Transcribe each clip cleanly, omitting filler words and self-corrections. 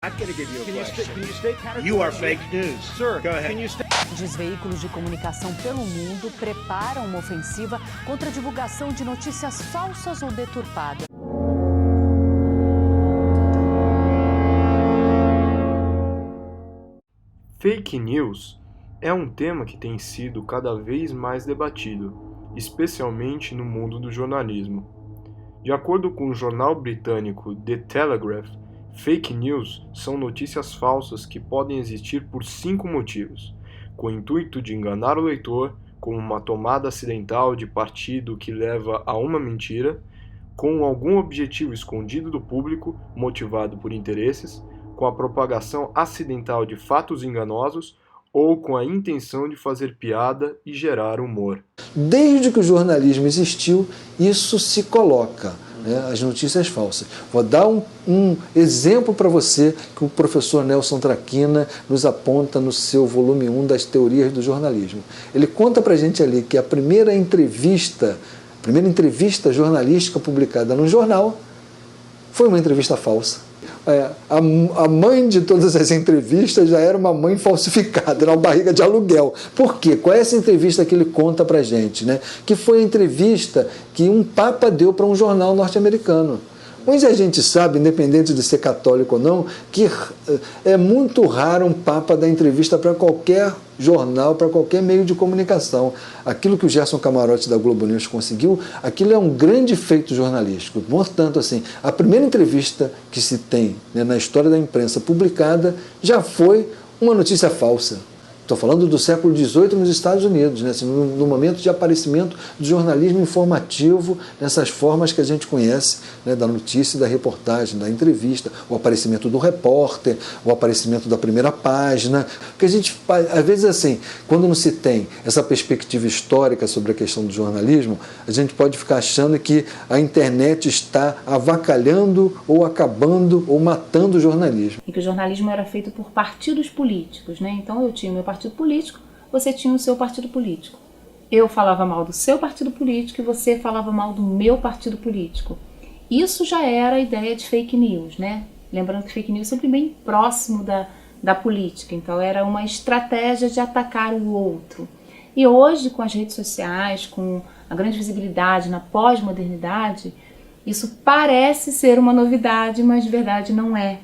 I'm going to give you a question. Can you state categorically? You are fake news. Sir, go ahead. can you state... Os veículos de comunicação pelo mundo preparam uma ofensiva contra a divulgação de notícias falsas ou deturpadas. Fake news é um tema que tem sido cada vez mais debatido, especialmente no mundo do jornalismo. De acordo com o jornal britânico The Telegraph, fake news são notícias falsas que podem existir por 5 motivos, com o intuito de enganar o leitor, como uma tomada acidental de partido que leva a uma mentira, com algum objetivo escondido do público, motivado por interesses, com a propagação acidental de fatos enganosos ou com a intenção de fazer piada e gerar humor. Desde que o jornalismo existiu, isso se coloca, né, as notícias falsas. Vou dar um exemplo para você que o professor Nelson Traquina nos aponta no seu volume 1 das teorias do jornalismo. Ele conta para a gente ali que a primeira entrevista jornalística publicada no jornal foi uma entrevista falsa. A mãe de todas as entrevistas já era uma mãe falsificada, era uma barriga de aluguel. Por quê? Qual é essa entrevista que ele conta pra gente, né? Que foi a entrevista que um papa deu para um jornal norte-americano. Mas a gente sabe, independente de ser católico ou não, que é muito raro um papa dar entrevista para qualquer jornal, para qualquer meio de comunicação. Aquilo que o Gerson Camarote da Globo News conseguiu, aquilo é um grande feito jornalístico. Portanto, assim, a primeira entrevista que se tem, né, na história da imprensa publicada já foi uma notícia falsa. Estou falando do século XVIII nos Estados Unidos, né? Assim, no momento de aparecimento do jornalismo informativo, nessas formas que a gente conhece, né? Da notícia, da reportagem, da entrevista, o aparecimento do repórter, o aparecimento da primeira página. Porque a gente, às vezes, assim, quando não se tem essa perspectiva histórica sobre a questão do jornalismo, a gente pode ficar achando que a internet está avacalhando ou acabando ou matando o jornalismo. E que o jornalismo era feito por partidos políticos, né? Então eu tinha o meu partido político, você tinha o seu partido político. Eu falava mal do seu partido político e você falava mal do meu partido político. Isso já era a ideia de fake news, né? Lembrando que fake news é sempre bem próximo da política, então era uma estratégia de atacar o outro. E hoje, com as redes sociais, com a grande visibilidade na pós-modernidade, isso parece ser uma novidade, mas de verdade não é.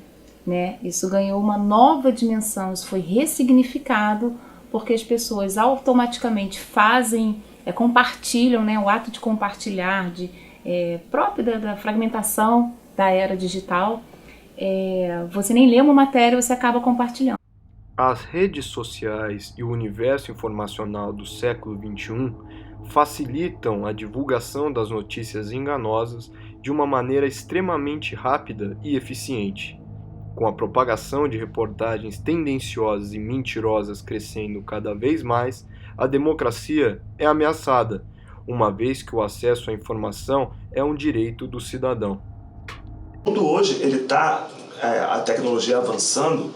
Né? Isso ganhou uma nova dimensão, isso foi ressignificado porque as pessoas automaticamente compartilham, né? O ato de compartilhar, próprio da fragmentação da era digital, você nem lê uma matéria, você acaba compartilhando. As redes sociais e o universo informacional do século XXI facilitam a divulgação das notícias enganosas de uma maneira extremamente rápida e eficiente. Com a propagação de reportagens tendenciosas e mentirosas crescendo cada vez mais, a democracia é ameaçada, uma vez que o acesso à informação é um direito do cidadão. Tudo hoje a tecnologia avançando,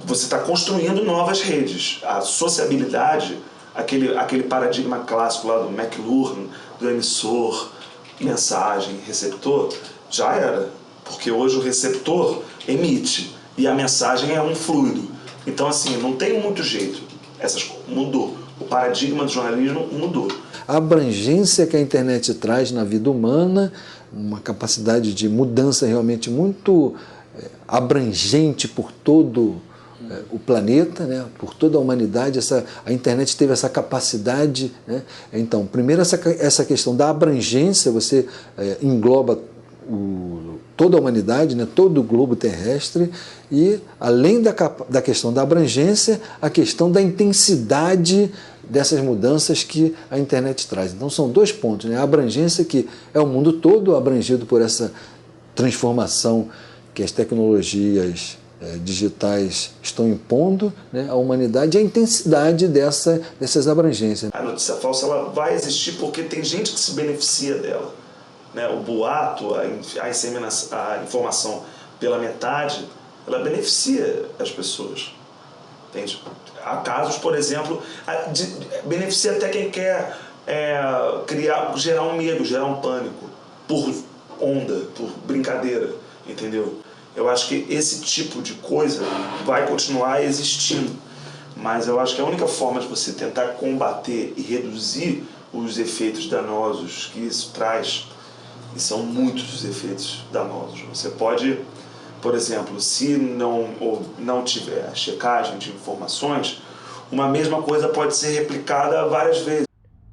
você está construindo novas redes. A sociabilidade, aquele paradigma clássico lá do McLuhan, do emissor, mensagem, receptor, já era. Porque hoje o receptor emite e a mensagem é um fluido. Então, assim, não tem muito jeito. Mudou. O paradigma do jornalismo mudou. A abrangência que a internet traz na vida humana, uma capacidade de mudança realmente muito abrangente por todo o planeta, né, por toda a humanidade, a internet teve essa capacidade. Né? Então, primeiro essa questão da abrangência, você engloba toda a humanidade, né, todo o globo terrestre, e além da questão da abrangência, a questão da intensidade dessas mudanças que a internet traz. Então são 2 pontos, né? A abrangência, que é o mundo todo abrangido por essa transformação que as tecnologias digitais estão impondo, né, à humanidade, e a intensidade dessas abrangências. A notícia falsa ela vai existir porque tem gente que se beneficia dela. Né? O boato, a informação pela metade, ela beneficia as pessoas. Entende? Há casos, por exemplo, beneficia até quem quer gerar um medo, gerar um pânico, por onda, por brincadeira, entendeu? Eu acho que esse tipo de coisa vai continuar existindo, mas eu acho que a única forma de você tentar combater e reduzir os efeitos danosos que isso traz, e são muitos os efeitos danosos. Você pode, por exemplo, se não tiver checagem de informações, uma mesma coisa pode ser replicada várias vezes.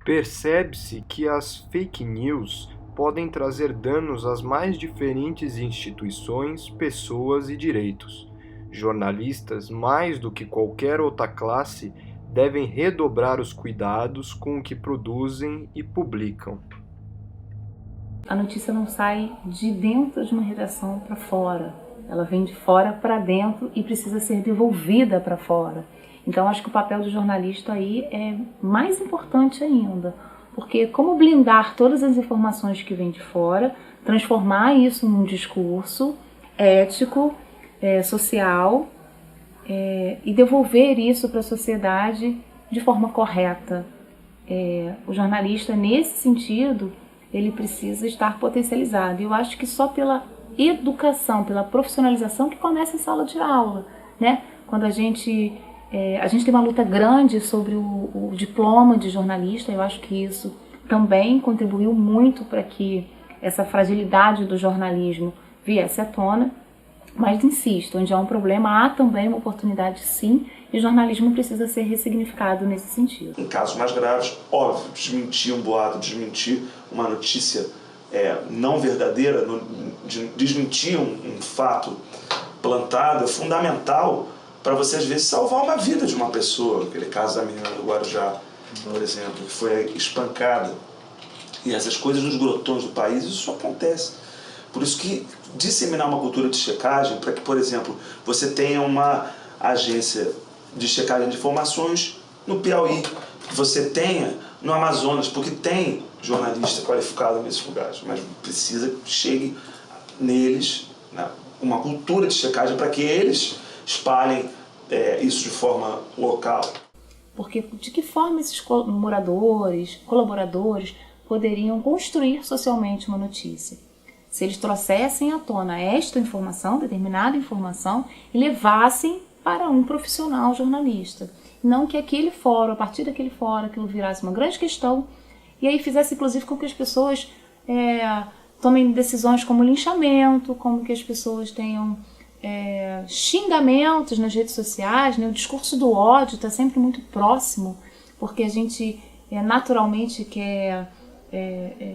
Percebe-se que as fake news podem trazer danos às mais diferentes instituições, pessoas e direitos. Jornalistas, mais do que qualquer outra classe, devem redobrar os cuidados com o que produzem e publicam. A notícia não sai de dentro de uma redação para fora. Ela vem de fora para dentro e precisa ser devolvida para fora. Então, acho que o papel do jornalista aí é mais importante ainda, porque como blindar todas as informações que vêm de fora, transformar isso num discurso ético, social, e devolver isso para a sociedade de forma correta. O jornalista, nesse sentido, ele precisa estar potencializado. E eu acho que só pela educação, pela profissionalização que começa em sala de aula, né? Quando a gente tem uma luta grande sobre o diploma de jornalista, eu acho que isso também contribuiu muito para que essa fragilidade do jornalismo viesse à tona. Mas insisto, onde há um problema, há também uma oportunidade sim, e o jornalismo precisa ser ressignificado nesse sentido. Em casos mais graves, óbvio, desmentir um boato, desmentir uma notícia não verdadeira, desmentir um fato plantado é fundamental para você, às vezes, salvar uma vida de uma pessoa. Aquele caso da menina do Guarujá, por exemplo, que foi espancada. E essas coisas nos grotões do país, isso acontece. Por isso que disseminar uma cultura de checagem, para que, por exemplo, você tenha uma agência de checagem de informações no Piauí, que você tenha no Amazonas, porque tem jornalista qualificado nesses lugares, mas precisa que chegue neles, né, uma cultura de checagem para que eles espalhem isso de forma local. Porque de que forma esses moradores, colaboradores, poderiam construir socialmente uma notícia? Se eles trouxessem à tona esta informação, determinada informação, e levassem para um profissional jornalista. Não que aquele fórum, a partir daquele fórum, aquilo virasse uma grande questão, e aí fizesse inclusive com que as pessoas tomem decisões como linchamento, como que as pessoas tenham xingamentos nas redes sociais, né? O discurso do ódio está sempre muito próximo, porque a gente naturalmente quer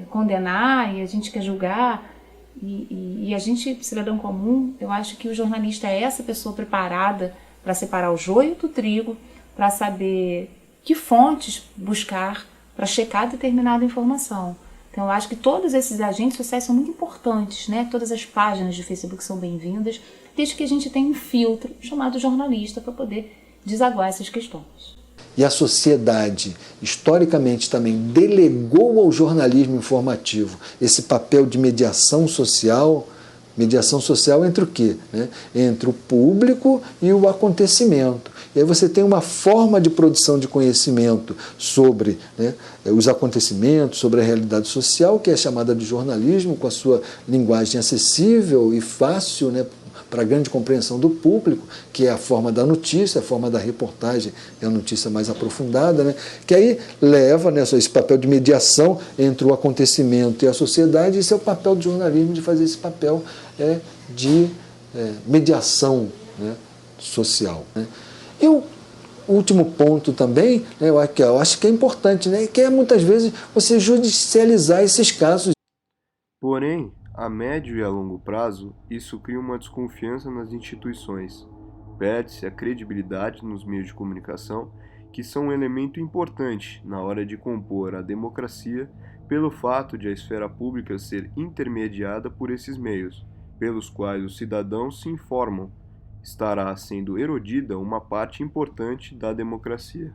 condenar e a gente quer julgar, e a gente, cidadão comum, eu acho que o jornalista é essa pessoa preparada para separar o joio do trigo, para saber que fontes buscar para checar determinada informação. Então eu acho que todos esses agentes sociais são muito importantes, né? Todas as páginas de Facebook são bem-vindas, desde que a gente tenha um filtro chamado jornalista para poder desaguar essas questões. E a sociedade, historicamente também, delegou ao jornalismo informativo esse papel de mediação social entre o quê? Né? Entre o público e o acontecimento. E aí você tem uma forma de produção de conhecimento sobre, né, os acontecimentos, sobre a realidade social, que é chamada de jornalismo, com a sua linguagem acessível e fácil, né, para a grande compreensão do público, que é a forma da notícia, a forma da reportagem, é a notícia mais aprofundada, né? Que aí leva, né, esse papel de mediação entre o acontecimento e a sociedade, e esse é o papel do jornalismo, de fazer esse papel de mediação, né, social. Né? E o último ponto também, né, eu acho que é importante, né, que é muitas vezes você judicializar esses casos. Porém, a médio e a longo prazo, isso cria uma desconfiança nas instituições. Perde-se a credibilidade nos meios de comunicação, que são um elemento importante na hora de compor a democracia, pelo fato de a esfera pública ser intermediada por esses meios, pelos quais os cidadãos se informam. Estará sendo erodida uma parte importante da democracia.